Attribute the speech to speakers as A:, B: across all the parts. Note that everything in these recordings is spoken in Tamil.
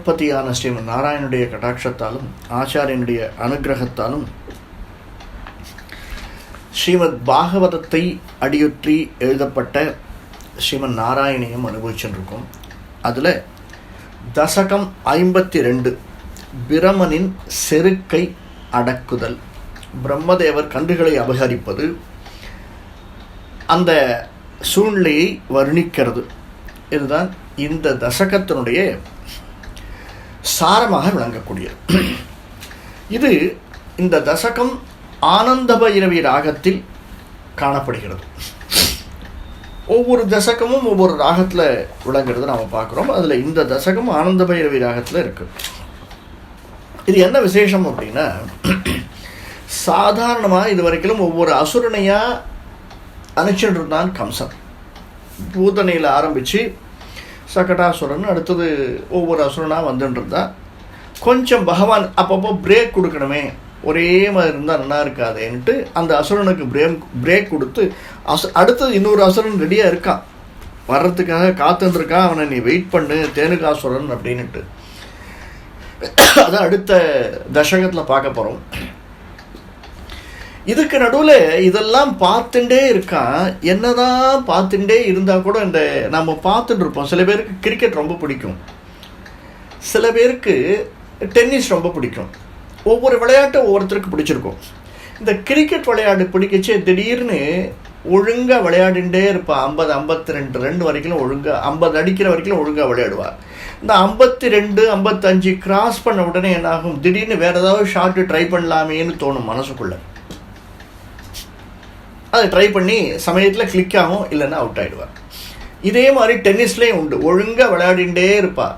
A: ஜெகத்பதியான ஸ்ரீமன் நாராயணனுடைய கடாட்சத்தாலும் ஆச்சாரியனுடைய அனுகிரகத்தாலும் ஸ்ரீமத் பாகவதத்தை அடியொற்றி எழுதப்பட்ட ஸ்ரீமன் நாராயணியம் அனுபவிச்சுருக்கோம். அதில் தசகம் 52 பிரமனின் செருக்கை அடக்குதல், பிரம்மதேவர் கன்றுகளை அபகரிப்பது, அந்த சூழ்நிலையை வர்ணிக்கிறது. இதுதான் இந்த தசகத்தினுடைய சாரமாக விளங்கக்கூடியது. இது இந்த தசகம் ஆனந்த பைரவி ராகத்தில் காணப்படுகிறது. ஒவ்வொரு தசகமும் ஒவ்வொரு ராகத்தில் விளங்குறது நாம் பார்க்குறோம். அதில் இந்த தசகம் ஆனந்த பைரவி ராகத்தில் இருக்குது. இது என்ன விசேஷம் அப்படின்னா, சாதாரணமாக இது வரைக்கும் ஒவ்வொரு அசுரனையாக அனுப்பிச்சுட்டு இருந்தான் கம்சன். பூதனையில் ஆரம்பித்து சகடாசுரன், அடுத்தது ஒவ்வொரு அசுரனாக வந்துட்டு இருந்தான். கொஞ்சம் பகவான் அப்பப்போ பிரேக் கொடுக்கணுமே, ஒரே மாதிரி இருந்தால் நல்லா இருக்காதேன்ட்டு அந்த அசுரனுக்கு பிரேக் கொடுத்து அடுத்தது இன்னொரு அசுரன் ரெடியாக இருக்கான், வர்றதுக்காக காத்துருக்கான். அவனை நீ வெயிட் பண்ணு தேனுகாசுரன் அப்படின்ட்டு. அதான் அடுத்த தசகத்தில் பார்க்க போகிறோம். இதுக்கு நடுவில் இதெல்லாம் பார்த்துட்டே இருக்கான். என்னதான் பார்த்துட்டே இருந்தால் கூட இந்த நம்ம பார்த்துட்டு இருப்போம். சில பேருக்கு கிரிக்கெட் ரொம்ப பிடிக்கும், சில பேருக்கு டென்னிஸ் ரொம்ப பிடிக்கும். ஒவ்வொரு விளையாட்டு ஒவ்வொருத்தருக்கு பிடிச்சிருக்கும். இந்த கிரிக்கெட் விளையாட்டு பிடிக்கச்சு திடீர்னு ஒழுங்காக விளையாடிண்டே இருப்பாள். 50-52 ரன் வரைக்கும் ஒழுங்காக, 50 அடிக்கிற வரைக்கும் ஒழுங்காக விளையாடுவாள். இந்த 52-55 கிராஸ் பண்ண உடனே என்னாகும், திடீர்னு வேறு ஏதாவது ஷாட்டு ட்ரை பண்ணலாமேன்னு தோணும் மனசுக்குள்ளே. அதை ட்ரை பண்ணி சமயத்தில் கிளிக் ஆகும், இல்லைன்னா அவுட் ஆகிடுவார். இதே மாதிரி டென்னிஸ்லேயும் உண்டு. ஒழுங்காக விளையாடிண்டே இருப்பாள்,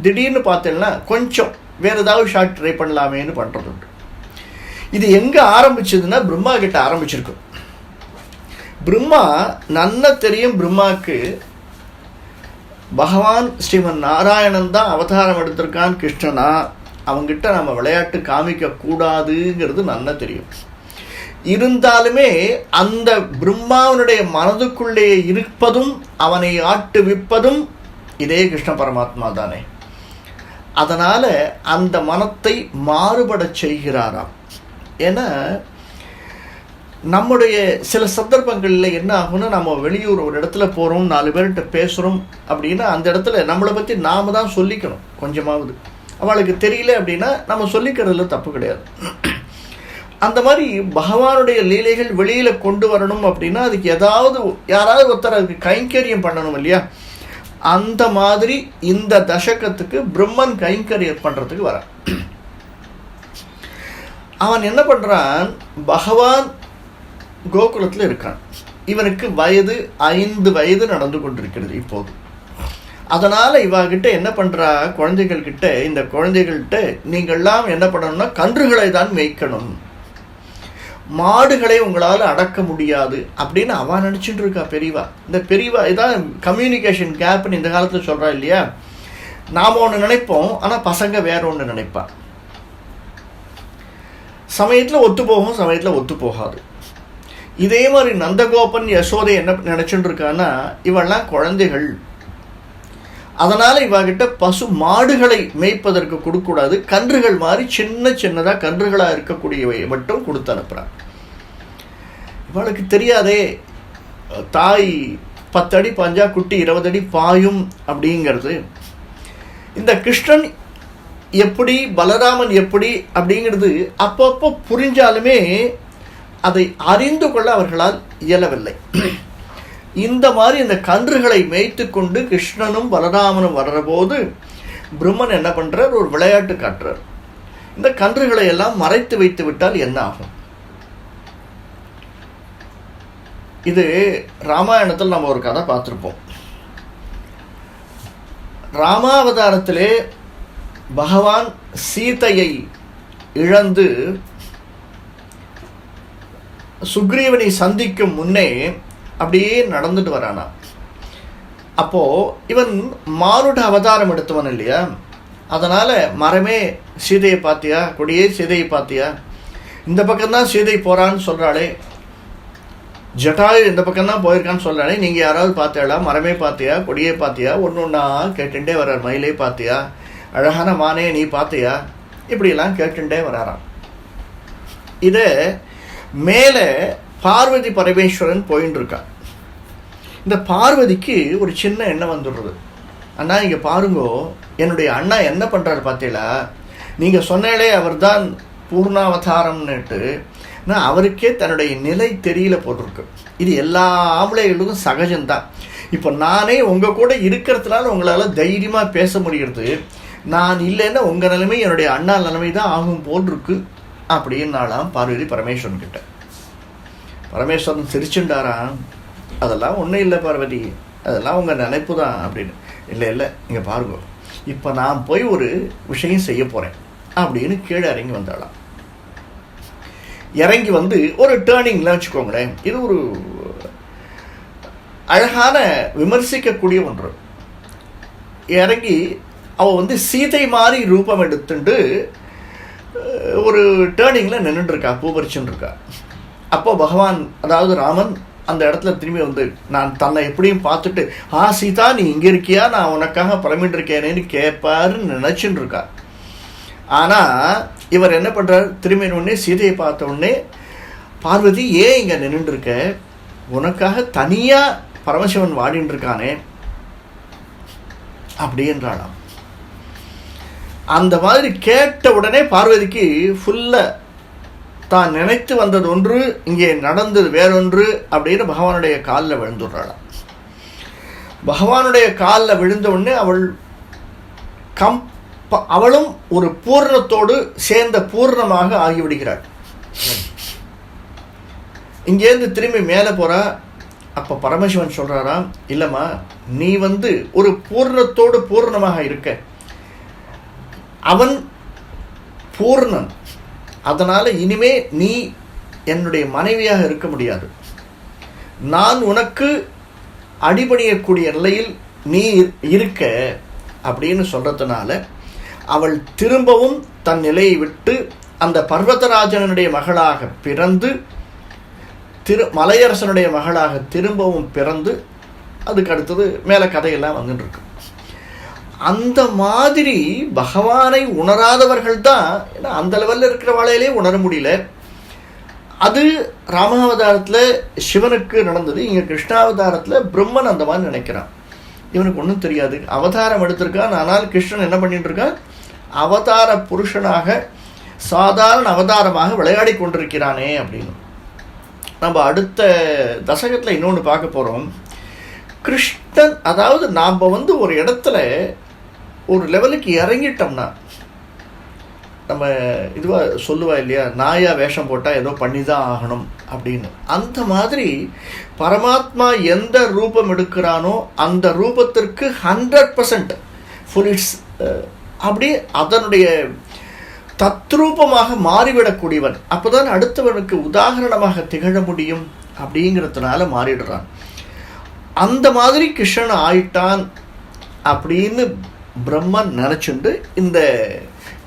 A: திடீர்னு பார்த்தேன்னா கொஞ்சம் வேறு ஏதாவது ஷாட் ட்ரை பண்ணலாமேன்னு பண்ணுறது உண்டு. இது எங்கே ஆரம்பிச்சதுன்னா பிரம்மா கிட்ட ஆரம்பிச்சிருக்கும். பிரம்மா நன்னா தெரியும், பிரம்மாவுக்கு பகவான் ஸ்ரீமன் நாராயணன் தான் அவதாரம் எடுத்திருக்கான் கிருஷ்ணனா, அவங்கிட்ட நம்ம விளையாட்டு காமிக்க கூடாதுங்கிறது நன்னா தெரியும். இருந்தாலுமே அந்த பிரம்மாவனுடைய மனதுக்குள்ளே இருப்பதும் அவனை ஆட்டுவிப்பதும் இதே கிருஷ்ண பரமாத்மா தானே. அதனால் அந்த மனத்தை மாறுபட செய்கிறாராம். ஏன்னா நம்முடைய சில சந்தர்ப்பங்களில் என்ன ஆகும்னா, நம்ம வெளியூர் ஒரு இடத்துல போகிறோம், 4 பேர்கிட்ட பேசுகிறோம் அப்படின்னா அந்த இடத்துல நம்மளை பற்றி நாம் தான் சொல்லிக்கணும். கொஞ்சமாவது அவளுக்கு தெரியல அப்படின்னா நம்ம சொல்லிக்கிறதுல தப்பு கிடையாது. அந்த மாதிரி பகவானுடைய லீலைகள் வெளியில் கொண்டு வரணும் அப்படின்னா அதுக்கு யாராவது ஒருத்தர் அதுக்கு கைங்கரியம் பண்ணணும் இல்லையா. அந்த மாதிரி இந்த தசகத்துக்கு பிரம்மன் கைங்கரியம் பண்ணுறதுக்கு வர அவன் என்ன பண்ணுறான், பகவான் கோகுலத்தில் இருக்கான். இவனுக்கு 5 வயது நடந்து கொண்டிருக்கிறது இப்போது. அதனால் இவகிட்ட என்ன பண்ணுறா, குழந்தைகள்கிட்ட, இந்த குழந்தைகள்கிட்ட நீங்கள்லாம் என்ன பண்ணணும்னா கன்றுகளை தான் மேய்க்கணும், மாடுகளை உங்களால் அடக்க முடியாது அப்படின்னு அவன் நினச்சிட்டு இருக்கா பெரியவா. இந்த பெரியவா இதான் கம்யூனிகேஷன் கேப்னு இந்த காலத்தில் சொல்கிறா இல்லையா. நாம் ஒன்று நினைப்போம், ஆனால் பசங்க வேற ஒன்று நினைப்பான். சமயத்தில் ஒத்து போகும், சமயத்தில் ஒத்து போகாது. இதே மாதிரி நந்தகோபன் யசோதை என்ன நினச்சிட்டு இருக்கான்னா, இவெல்லாம் குழந்தைகள், அதனால் இவகிட்ட பசு மாடுகளை மேய்ப்பதற்கு கொடுக்கூடாது, கன்றுகள் மாதிரி சின்னதாக கன்றுகளாக இருக்கக்கூடியவை மட்டும் கொடுத்து அனுப்புகிறான். இவளுக்கு தெரியாதே தாய் 10 அடி பாஞ்சா குட்டி 20 அடி பாயும் அப்படிங்கிறது. இந்த கிருஷ்ணன் எப்படி, பலராமன் எப்படி அப்படிங்கிறது அப்பப்போ புரிஞ்சாலுமே அதை அறிந்து கொள்ள அவர்களால் இயலவில்லை. இந்த மாதிரி இந்த கன்றுகளை மேய்த்து கொண்டு கிருஷ்ணனும் பலராமனும் வர்ற போது பிரம்மன் என்ன பண்ணுறார், ஒரு விளையாட்டு காட்டுறார். இந்த கன்றுகளை எல்லாம் மறைத்து வைத்து விட்டால் என்ன ஆகும்? இது ராமாயணத்தில் நம்ம ஒரு கதை பார்த்துருப்போம். ராமாவதாரத்திலே பகவான் சீதையை இழந்து சுக்ரீவனை சந்திக்கும் முன்னே அப்படியே நடந்துட்டு வரானா. அப்போது இவன் மானுட அவதாரம் எடுத்தவன் இல்லையா. அதனால் மரமே சீதையை பார்த்தியா, கொடியே சீதையை பார்த்தியா, இந்த பக்கம்தான் சீதை போகிறான்னு சொல்கிறாளே, ஜட்டாயு இந்த பக்கம்தான் போயிருக்கான்னு சொல்கிறாளே, நீங்கள் யாராவது பார்த்தாளா, மரமே பார்த்தியா, கொடியே பார்த்தியா, ஒன்று ஒன்றா கேட்டுட்டே வர்றார், மயிலே பார்த்தியா அழகான மானே நீ பார்த்தியா, இப்படியெல்லாம் கேட்டுட்டே வராராம். இதை மேலே பார்வதி பரமேஸ்வரன் போயின்னு இருக்கா. இந்த பார்வதிக்கு ஒரு சின்ன எண்ணம் வந்துடுறது. அண்ணா இங்கே பாருங்கோ, என்னுடைய அண்ணா என்ன பண்ணுறாரு பார்த்தீங்களா, நீங்கள் சொன்னாலே அவர் தான் பூர்ணாவதாரம்னுட்டு, நான் அவருக்கே தன்னுடைய நிலை தெரியல போட்டிருக்கு. இது எல்லா ஆம்பளைகளுக்கும் சகஜம்தான். இப்போ நானே உங்கள் கூட இருக்கிறதுனால உங்களால் தைரியமாக பேச முடிகிறது. நான் இல்லைன்னா உங்கள் நிலைமை என்னுடைய அண்ணா நிலைமை தான் ஆகும் போல் இருக்கு அப்படின்னாலாம் பார்வதி பரமேஸ்வரன் கிட்ட. பரமேஸ்வரன் சிரிச்சுண்டாராம், அதெல்லாம் ஒன்றும் இல்லை பார்வதி, அதெல்லாம் உங்கள் நினைப்பு தான் அப்படின்னு. இல்லை இல்லை, இங்கே பாருங்க, இப்போ நான் போய் ஒரு விஷயம் செய்ய போகிறேன் அப்படின்னு கீழே இறங்கி வந்தாளாம். இறங்கி வந்து ஒரு டேர்னிங்லாம் வச்சுக்கோங்களேன், இது ஒரு அழகான விமர்சிக்கக்கூடிய ஒன்று. இறங்கி அவள் வந்து சீதை மாதிரி ரூபம் எடுத்துட்டு ஒரு டேர்னிங்கில் நின்றுட்டுருக்கா, பூபரிச்சுன்னு இருக்கா. அப்போ பகவான், அதாவது ராமன் அந்த இடத்துல திரும்பி வந்து நான் தன்னை எப்படியும் பார்த்துட்டு, சீதா நீ இங்கே இருக்கியா, நான் உனக்காக புறமிட்டு இருக்கேனேன்னு கேட்பாருன்னு நினச்சின்னு இருக்கா. ஆனால் இவர் என்ன பண்ணுறார், திரும்பி உடனே சீதையை பார்த்த உடனே, பார்வதி ஏன் இங்கே நின்றுருக்க, உனக்காக தனியாக பரமசிவன் வாடின்னு இருக்கானே அப்படின்றாளாம். அந்த மாதிரி கேட்ட உடனே பார்வதிக்கு ஃபுல்லாக தான் நினைத்து வந்தது ஒன்று, இங்கே நடந்தது வேறொன்று அப்படின்னு பகவானுடைய காலில் விழுந்துடுறாளாம். பகவானுடைய காலில் விழுந்த உடனே அவளும் ஒரு பூர்ணத்தோடு சேர்ந்த பூர்ணமாக ஆகிவிடுகிறாள். இங்கேருந்து திரும்பி மேலே போகிறா. அப்போ பரமசிவன் சொல்கிறாராம், இல்லைம்மா நீ வந்து ஒரு பூர்ணத்தோடு பூர்ணமாக இருக்க, அவன் பூர்ணன், அதனால் இனிமே நீ என்னுடைய மனைவியாக இருக்க முடியாது. நான் உனக்கு அடிபணியக்கூடிய நிலையில் நீ இருக்க அப்படின்னு சொல்கிறதுனால அவள் திரும்பவும் தன் நிலையை விட்டு அந்த பர்வதராஜனுடைய மகளாக பிறந்து மலையரசனுடைய மகளாக திரும்பவும் பிறந்து அதுக்கு அடுத்தது மேலே கதையெல்லாம் வந்துட்டுருக்கு. அந்த மாதிரி பகவானை உணராதவர்கள் தான், ஏன்னா அந்த லெவலில் இருக்கிற வாழையிலே உணர முடியல. அது ராமாவதாரத்தில் சிவனுக்கு நடந்தது. இங்கே கிருஷ்ணாவதாரத்தில் பிரம்மன் அந்த மாதிரி நினைக்கிறான். இவனுக்கு ஒன்றும் தெரியாது, அவதாரம் எடுத்திருக்கான். ஆனால் கிருஷ்ணன் என்ன பண்ணிட்டு இருக்கான், அவதார புருஷனாக சாதாரண அவதாரமாக விளையாடி கொண்டிருக்கிறானே அப்படின்னு. நம்ம அடுத்த தசகத்தில் இன்னொன்று பார்க்க போகிறோம். கிருஷ்ணன், அதாவது நாம் வந்து ஒரு இடத்துல ஒரு லெவலுக்கு இறங்கிட்டோம்னா, நம்ம இதுவாக சொல்லுவா இல்லையா, நாயா வேஷம் போட்டால் ஏதோ பண்ணி தான் ஆகணும் அப்படின்னு. அந்த மாதிரி பரமாத்மா எந்த ரூபம் எடுக்கிறானோ அந்த ரூபத்திற்கு 100% ஃபுல்ஸ் அப்படி அதனுடைய தத்ரூபமாக மாறிவிடக்கூடியவன். அப்போதான் அடுத்தவனுக்கு உதாரணமாக திகழ முடியும் அப்படிங்கிறதுனால மாறிடுறான். அந்த மாதிரி கிருஷ்ணன் ஆயிட்டான் அப்படின்னு பிரம்மன் நினச்சிண்டு இந்த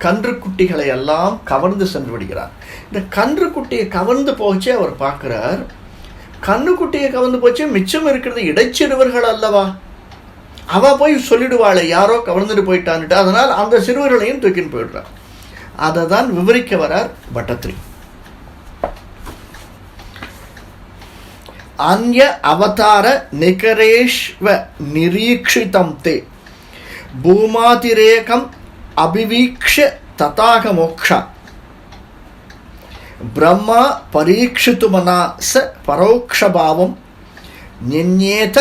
A: கன்றுக்குட்டிகளை எல்லாம் கவர்ந்து சென்று விடுகிறார். இந்த கன்றுக்குட்டியை கவர்ந்து போச்சே அவர் பார்க்குறார். கன்றுக்குட்டியை கவர்ந்து போச்சே, மிச்சம் இருக்கிறது இடைச்சிறுவர்கள் அல்லவா, அவள் போய் சொல்லிடுவாளே யாரோ கவர்ந்துட்டு போயிட்டான்ட்டு. அதனால் அந்த சிறுவர்களையும் தூக்கின்னு போயிடுறார். அதை தான் விவரிக்க வரார் பட்டத்ரி. அன்ய அவதார நிகரேஷ்வ நிரீக்ஷிதம் தே பூமாதிரேகம் அபிவீக்ஷ ததாக மோக்ஷா பிரம்மா பரீட்சித்துமனா ச பரோக்ஷபாவம் நின்யேத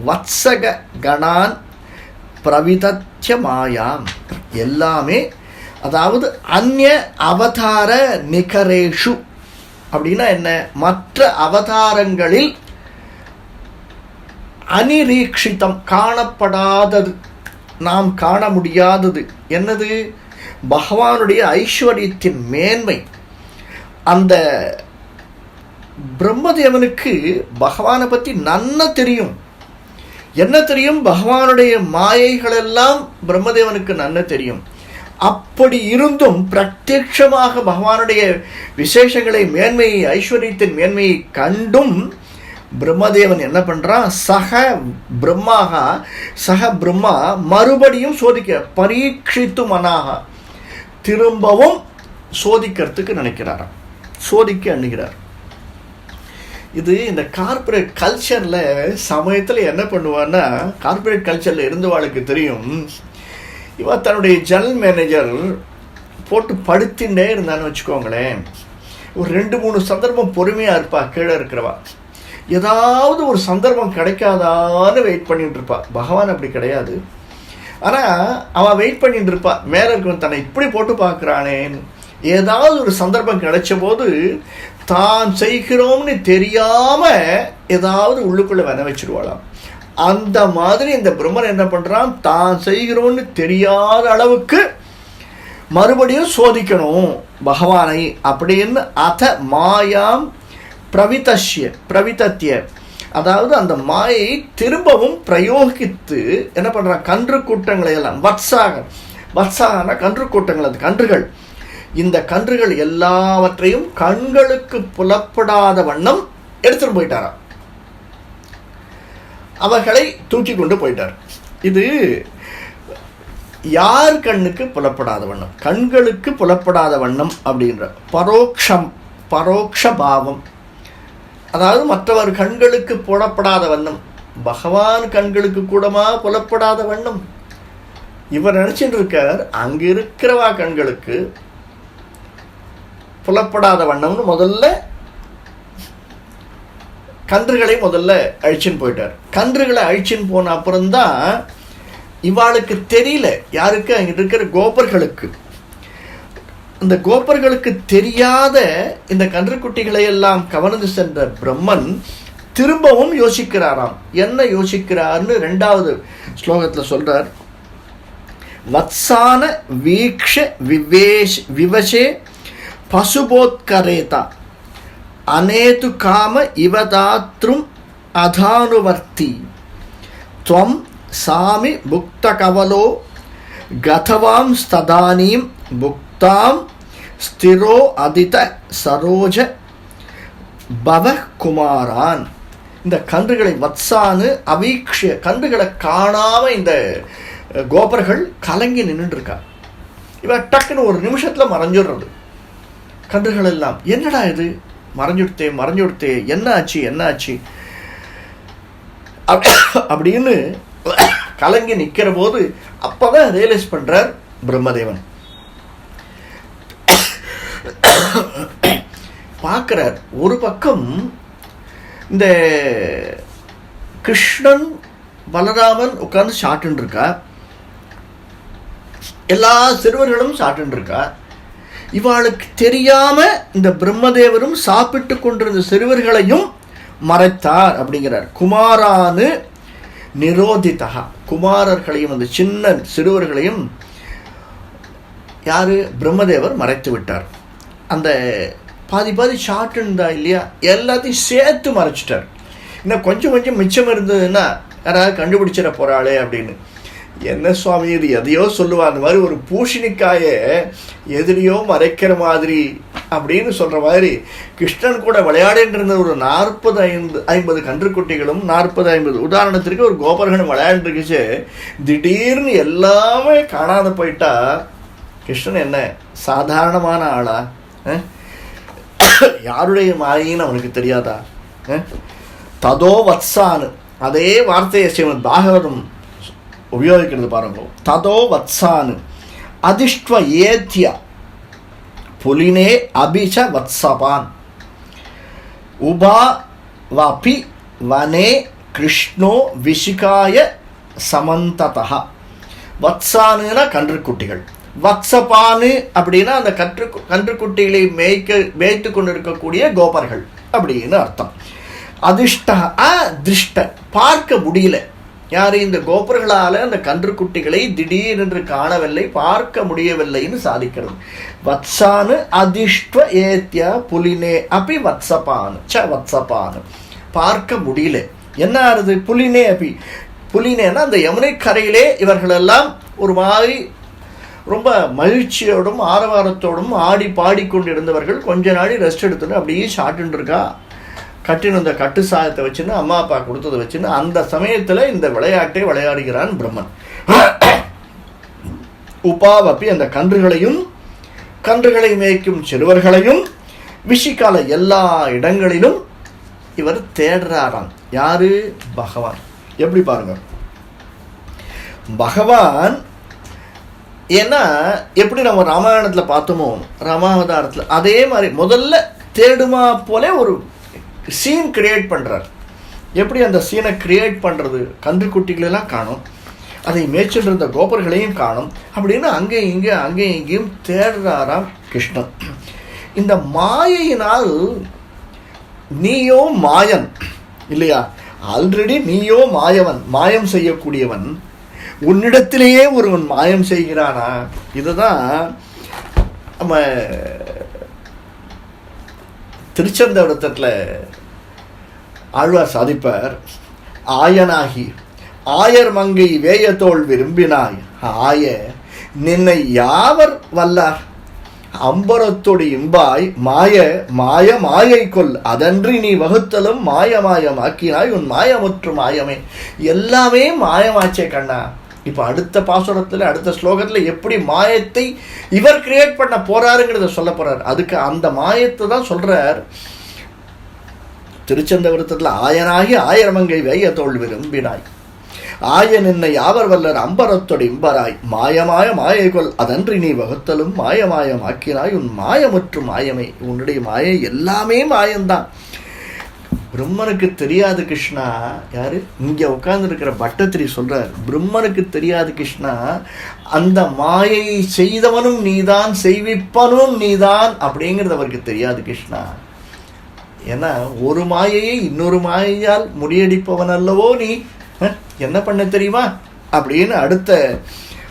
A: வத்சக கணான் பிரவிதத்ய மாயாம். எல்லாமே அதாவது அந்நிய அவதார நிகரேஷு அப்படின்னா என்ன, மற்ற அவதாரங்களில் அனிரீக்ஷிதம் காணப்படாதது, நாம் காண முடியாதது என்னது, பகவானுடைய ஐஸ்வர்யத்தின் மேன்மை. அந்த பிரம்மதேவனுக்கு பகவானை பற்றி நன்னா தெரியும். என்ன தெரியும், பகவானுடைய மாயைகளெல்லாம் பிரம்மதேவனுக்கு நன்னா தெரியும். அப்படி இருந்தும் பிரத்யட்சமாக பகவானுடைய விசேஷங்களை, மேன்மையை, ஐஸ்வர்யத்தின் மேன்மையை கண்டும் பிரம்மதேவன் என்ன பண்ணுறான், சக பிரம்மா மறுபடியும் சோதிக்க பரீட்சித்து மனாக திரும்பவும் சோதிக்கிறதுக்கு நினைக்கிறாராம், சோதிக்க அணுகிறார். இது இந்த கார்பரேட் கல்ச்சரில் சமயத்தில் என்ன பண்ணுவான்னா, கார்பரேட் கல்ச்சரில் இருந்தவாளுக்கு தெரியும், இவன் தன்னுடைய ஜெனரல் மேனேஜர் போட்டு படுத்தின்றே இருந்தான்னு வச்சுக்கோங்களேன், ஒரு 2-3 சந்தர்ப்பம் பொறுமையாக இருப்பா, கீழே இருக்கிறவா ஏதாவது ஒரு சந்தர்ப்பம் கிடைக்காதான்னு வெயிட் பண்ணிட்டு இருப்பா. பகவான் அப்படி கிடையாது. ஆனால் அவன் வெயிட் பண்ணிட்டு இருப்பா, மேலே இருக்கவன் தன்னை இப்படி போட்டு பார்க்குறானேன்னு. ஏதாவது ஒரு சந்தர்ப்பம் கிடைச்ச போது தான் செய்கிறோம்னு தெரியாமல் ஏதாவது உள்ளுக்குள்ளே வர வச்சுருவாளாம். அந்த மாதிரி இந்த பிரம்மன் என்ன பண்ணுறான், தான் செய்கிறோன்னு தெரியாத அளவுக்கு மறுபடியும் சோதிக்கணும் பகவானை அப்படின்னு அத மாயாம் பிரவிதத்திய, அதாவது அந்த மாயை திரும்பவும் பிரயோகித்து என்ன பண்ணுறான், கன்று கூட்டங்களை எல்லாம் வத்சாகனா கன்று கூட்டங்கள், அது கன்றுகள், இந்த கன்றுகள் எல்லாவற்றையும் கண்களுக்கு புலப்படாத வண்ணம் எடுத்துட்டு போயிட்டாராம், அவர்களை தூக்கி கொண்டு போயிட்டார். இது யார் கண்ணுக்கு புலப்படாத வண்ணம், கண்களுக்கு புலப்படாத வண்ணம் அப்படின்ற பரோக்ஷ பாவம், அதாவது மற்றவர் கண்களுக்கு புலப்படாத வண்ணம், பகவான் கண்களுக்கு கூடமா புலப்படாத வண்ணம் இவர் நினைச்சிட்டு இருக்கார். அங்க இருக்கிறவா கண்களுக்கு புலப்படாத வண்ணம்னு முதல்ல கன்றுகளை அழிச்சின்னு போயிட்டார். கன்றுகளை அழிச்சின்னு போன அப்புறம்தான் இவாளுக்கு தெரியல, யாருக்கு, அங்க இருக்கிற கோபர்களுக்கு, அந்த கோபர்களுக்கு தெரியாத இந்த கன்றுக்குட்டிகளை எல்லாம் கவர்ந்து சென்ற பிரம்மன் திரும்பவும் யோசிக்கிறாராம். என்ன யோசிக்கிறார்னு 2வது ஸ்லோகத்தில் சொல்றார். வத்சான வீக்ஷ விவசே பசுபோத்கரேதா அனேது காம இவதாத்ரும் அதானுவர்த்தி துவம் சாமி புக்த கவலோ கதவாம் ஸ்ததானீம் புக்தாம் ஸ்திரோ அதித சரோஜ பவ குமாரான். இந்த கன்றுகளை வத்சானு அவீக்ஷ, கன்றுகளை காணாம இந்த கோபர்கள் கலங்கி நின்றுட்டு இருக்கா. இவ டக்குன்னு ஒரு நிமிஷத்துல மறைஞ்சிடுறது. கன்றுகள் எல்லாம் என்னடா இது, மறைஞ்சுடுத்தே, என்ன ஆச்சு அப்படின்னு கலங்கி நிற்கிற போது அப்பதான் ரியலைஸ் பண்றார் பிரம்மதேவன். பார்க்கிறார், ஒரு பக்கம் இந்த கிருஷ்ணன் பலராமன் உட்கார்ந்து சாப்பிட்டு இருக்கா, எல்லா சிறுவர்களும் சாப்பிட்டு இருக்கா. இவாளுக்கு தெரியாம இந்த பிரம்மதேவரும் சாப்பிட்டு கொண்டிருந்த சிறுவர்களையும் மறைத்தார் அப்படிங்கிறார். குமாரானு நிரோதிதா, குமாரர்களையும் அந்த சின்ன சிறுவர்களையும் யாரு, பிரம்மதேவர் மறைத்து விட்டார். அந்த பாதி ஷார்ட் இருந்தா இல்லையா, எல்லாத்தையும் சேர்த்து மறைச்சிட்டார். இன்னும் கொஞ்சம் மிச்சம் இருந்ததுன்னா யாராவது கண்டுபிடிச்சிட போறாளே அப்படின்னு. என்ன சுவாமி இது எதையோ சொல்லுவா, அந்த மாதிரி ஒரு பூஷணிக்காயை எதிரியோ மறைக்கிற மாதிரி அப்படின்னு சொல்ற மாதிரி கிருஷ்ணன் கூட விளையாடிட்டு இருந்த ஒரு 40-50 கன்றுக்குட்டிகளும் 40-50 உதாரணத்திற்கு ஒரு கோபர்களும் விளையாண்டு இருக்குச்சு. திடீர்னு எல்லாமே காணாத போயிட்டா கிருஷ்ணன் என்ன சாதாரணமான ஆளா? யாருடைய மாயின்னு அவனுக்கு தெரியாதா? ததோ வத்சானு, அதே வார்த்தையை ஸ்ரீமத் பாகவதம் உபயோகிக்கிறது பாருங்க. ததோ வத்சானு அதிஷ்ட்வ ஏத்யா புலினே அபிச்ச வத்சபான் உபா வபி வனே கிருஷ்ணோ விஷிகாய சமந்ததா. வத்சானுனா கன்றுக்குட்டிகள், வத்சபானு அப்படின்னா அந்த கன்றுக்குட்டிகளை மேய்த்து கொண்டு இருக்கக்கூடிய கோபர்கள் அப்படின்னு அர்த்தம். அதிஷ்ட திருஷ்ட, பார்க்க முடியல. யாரு, இந்த கோபர்களால அந்த கன்றுக்குட்டிகளை திடீரென்று காணவில்லை, பார்க்க முடியவில்லைன்னு சாதிக்கிறது. வத்சானு அதிஷ்ட ஏத்யா புலினே அப்படி வத்சபானு வத்சபானு, பார்க்க முடியல. என்ன ஆறுது, புலினே அப்படி, புலினேன்னா அந்த யமுனை கரையிலே இவர்களெல்லாம் ஒரு மாதிரி ரொம்ப மகிழ்ச்சியோடும் ஆரவாரத்தோடும் ஆடி பாடிக்கொண்டு இருந்தவர்கள் கொஞ்ச நாள் ரெஸ்ட் எடுத்துட்டு அப்படியே சாப்பிட்டு இருக்கா. கட்டின இந்த கட்டு சாதத்தை வச்சுன்னு அம்மா அப்பா கொடுத்ததை வச்சுன்னு அந்த சமயத்தில் இந்த விளையாட்டை விளையாடுகிறான் பிரம்மன். உபாவப்பி அந்த கன்றுகளை மேய்க்கும் சிறுவர்களையும் விஷிக்கால எல்லா இடங்களிலும் இவர் தேடுறாராம். யாரு? பகவான். எப்படி பாருங்க, பகவான் ஏன்னா எப்படி நம்ம ராமாயணத்தில் பார்த்தோமோ ராமாவதாரத்தில் அதே மாதிரி முதல்ல தேடுமா போல ஒரு சீன் கிரியேட் பண்ணுறார். எப்படி அந்த சீனை கிரியேட் பண்ணுறது? கன்றுக்குட்டிகளெல்லாம் காணும், அதை மேய்ச்சிட்டு இருந்த கோபர்களையும் காணும், அப்படின்னு அங்கேயும் இங்கேயும் தேடுறாராம் கிருஷ்ணன். இந்த மாயையினால் நீயோ மாயன் இல்லையா? ஆல்ரெடி நீயோ மாயவன், மாயம் செய்யக்கூடியவன், உன்னிடத்திலேயே ஒருவன் மாயம் செய்கிறானா? இதுதான் நம்ம திருச்செந்தவரத்தில் ஆழ்வார் சாதிப்பார். ஆயனாகி ஆயர் மங்கை வேயத்தோள் விரும்பினாய் ஆய நின்னை யாவர் வல்லார் அம்பரத்தொடு இம்பாய் மாயை கொல் அதன்றி நீ வகுத்தலும் மாயமாக்கினாய் உன் மாயமுற்று மாயமே. எல்லாமே மாயமாச்சே கண்ணா. இப்போ அடுத்த பாசுரத்தில் அடுத்த ஸ்லோகத்தில் எப்படி மாயத்தை இவர் கிரியேட் பண்ண போறாருங்கிறத சொல்ல போறார். அதுக்கு அந்த மாயத்தை தான் சொல்றார் திருச்செந்தவரத்தில். ஆயனாகி ஆயர்மங்கை வேயத்தோள் விரும்பினாய் ஆயன் என்னை யாவர் வல்லர் அம்பரத்தொடு இம்பராய் மாயை கொல் அதன்றி நீ வகுத்தலும் மாயமாக்கினாய் உன் மாயமுற்று மாயமே. உன்னுடைய மாயை எல்லாமே மாயம்தான். பிரம்மனுக்கு தெரியாது கிருஷ்ணா. யாரு? இங்க உட்கார்ந்து இருக்கிற பட்டத்திரி சொல்றார், பிரம்மனுக்கு தெரியாது கிருஷ்ணா, அந்த மாயை செய்தவனும் நீதான் செய்விப்பனும் நீதான் அப்படிங்கிறது அவருக்கு தெரியாது கிருஷ்ணா. ஏன்னா ஒரு மாயையை இன்னொரு மாயையால் முறியடிப்பவன் அல்லவோ நீ, என்ன பண்ண தெரியுமா அப்படின்னு அடுத்த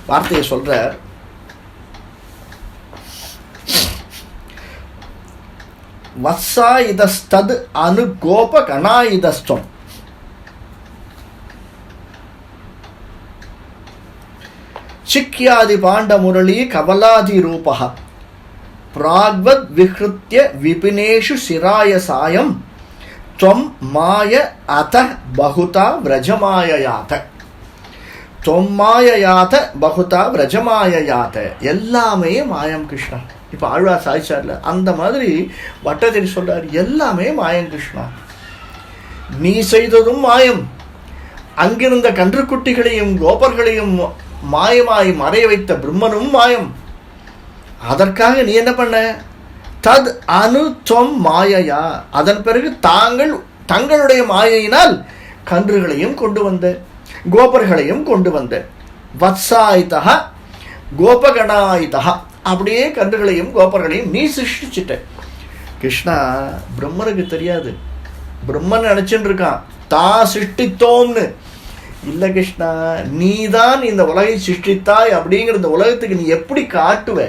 A: வார்த்தையை சொல்றார். வத்சா இதஸ்தது அனுகோப கணாயுதஸ்தம் சிக்யாதி பாண்ட முரளி கவலாதி ரூபஹ பிராக்வத் விஹ்ருத்ய விபினேஷு சிராய சாயம் துவம் மாய அத பகுதா விரஜமாயயாத தொம்மாயயாத பகுதா விரஜமாயயாத. எல்லாமே மாயம் கிருஷ்ணா. இப்போ ஆழ்வார் சாய்ச்சார்ல அந்த மாதிரி வட்டத்திரி சொல்றார், எல்லாமே மாயம் கிருஷ்ணா. நீ செய்ததும் மாயம், அங்கிருந்த கன்றுக்குட்டிகளையும் கோபர்களையும் மாயமாய் மறைய வைத்த பிரம்மனும் மாயம். அதற்காக நீ என்ன பண்ண? தத் அனுத்வம் மாயையா, அதன் பிறகு தங்களுடைய மாயையினால் கன்றுகளையும் கொண்டு வந்த கோபர்களையும் கொண்டு வந்த. வத்சாயிதா கோபகணாயிதா, அப்படியே கன்றுகளையும் கோபர்களையும் நீ சிருஷ்டிச்சிட்ட கிருஷ்ணா. பிரம்மனுக்கு தெரியாது. பிரம்மன் நினைச்சுட்டு இருக்கான் தான் சிருஷ்டித்தோம்னு. இல்லை கிருஷ்ணா, நீதான் இந்த உலகை சிருஷ்டித்தாய் அப்படிங்கிற இந்த உலகத்துக்கு நீ எப்படி காட்டுவ?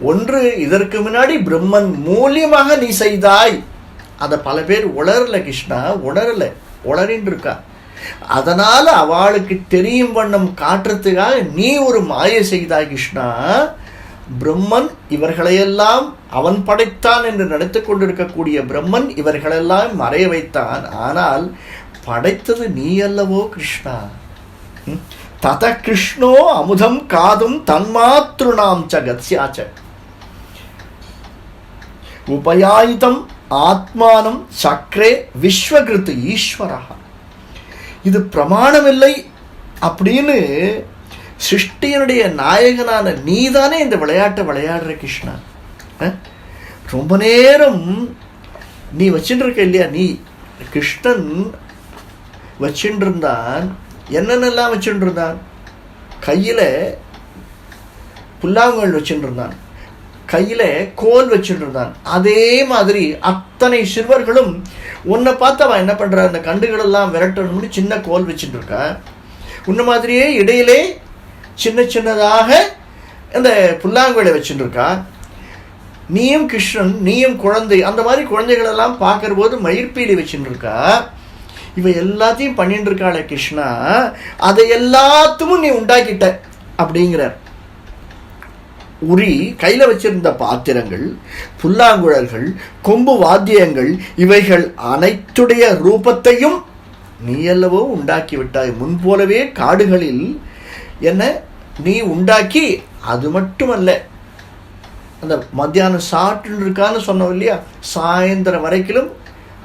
A: ஒன்று, இதற்கு முன்னாடி பிரம்மன் மூலியமாக நீ செய்தாய். அதை பல பேர் உணரல கிருஷ்ணா, உளறின்னு இருக்கா. அதனால அவளுக்கு தெரியும் வண்ணம் காட்டுறதுக்காக நீ ஒரு மாயை செய்தாய் கிருஷ்ணா. பிரம்மன் இவர்களையெல்லாம் அவன் படைத்தான் என்று நினைத்து கொண்டிருக்கக்கூடிய பிரம்மன் இவர்களெல்லாம் மறைய வைத்தான். ஆனால் படைத்தது நீ அல்லவோ கிருஷ்ணா. தத கிருஷ்ணோ அமுதம் காதும் தன்மாத்ருணாம் ச கத்யாச்ச உபயாயுதம் ஆத்மானம் சக்ரே விஸ்வகிருத் ஈஸ்வரா. இது பிரமாணமில்லை அப்படின்னு சிருஷ்டியனுடைய நாயகனான நீதானே இந்த விளையாட்டை விளையாடுற கிருஷ்ணா. ரொம்ப நேரம் நீ வச்சுட்டு இருக்க இல்லையா? நீ கிருஷ்ணன் வச்சுட்டு இருந்தான். என்னென்னலாம் வச்சுட்டு இருந்தான்? கையில் புல்லாங்குழல் வச்சுட்டு இருந்தான், கையில் கோல் வச்சுட்டு இருந்தான். அதே மாதிரி அத்தனை சிறுவர்களும் உன்னை பார்த்து அவன் என்ன பண்ணுறா, அந்த கண்டுகளெல்லாம் விரட்டணும்னு சின்ன கோல் வச்சுட்டு இருக்கா. உன்ன மாதிரியே இடையிலே சின்ன சின்னதாக இந்த புல்லாங்குழலை வச்சுட்டு இருக்கா. நீயும் கிருஷ்ணன், நீயும் குழந்தை, அந்த மாதிரி குழந்தைகளெல்லாம் பார்க்குற போது மயிர்பீலி வச்சுட்டு இருக்கா. இவ எல்லாத்தையும் பண்ணிட்டு இருக்காளே கிருஷ்ணா, அதை எல்லாத்துக்கும் நீ உண்டாக்கிட்ட அப்படிங்கிறார். உரி, கையில் வச்சிருந்த பாத்திரங்கள், புல்லாங்குழல்கள், கொம்பு வாத்தியங்கள், இவைகள் அனைத்துடைய ரூபத்தையும் நீ அல்லவோ உண்டாக்கி விட்டாய். முன்போலவே காடுகளில் என்ன நீ உண்டாக்கி, அது மட்டுமல்ல, அந்த மத்தியானம் சாப்பிட்டு இருக்கான்னு சொன்னோம் இல்லையா, சாயந்தரம் வரைக்கும்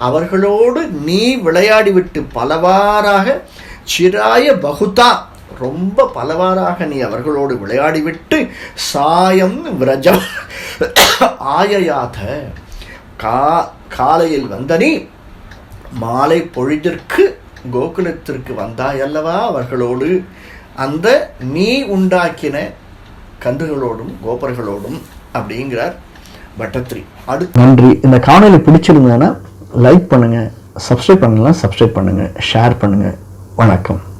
A: அவர்களோடு நீ விளையாடி விட்டு பலவாறாக, சிராய பகுதா, ரொம்ப பலவாறாக நீ அவர்களோடு விளையாடிவிட்டு, சாயம் விரஜம் ஆயயாத, காலையில் வந்த நீ மாலை பொழுதிற்கு கோகுலத்திற்கு வந்தாய் அல்லவா அவர்களோடு, அந்த நீ உண்டாக்கின கன்றுகளோடும் கோபர்களோடும் அப்படிங்கிறார் பட்டத்திரி. அடுத்து நன்றி. இந்த காணொலி பிடிச்சிருந்ததுன்னா லைக் பண்ணுங்க, சப்ஸ்கிரைப் பண்ணலாம் சப்ஸ்கிரைப் பண்ணுங்க, ஷேர் பண்ணுங்க. வணக்கம்.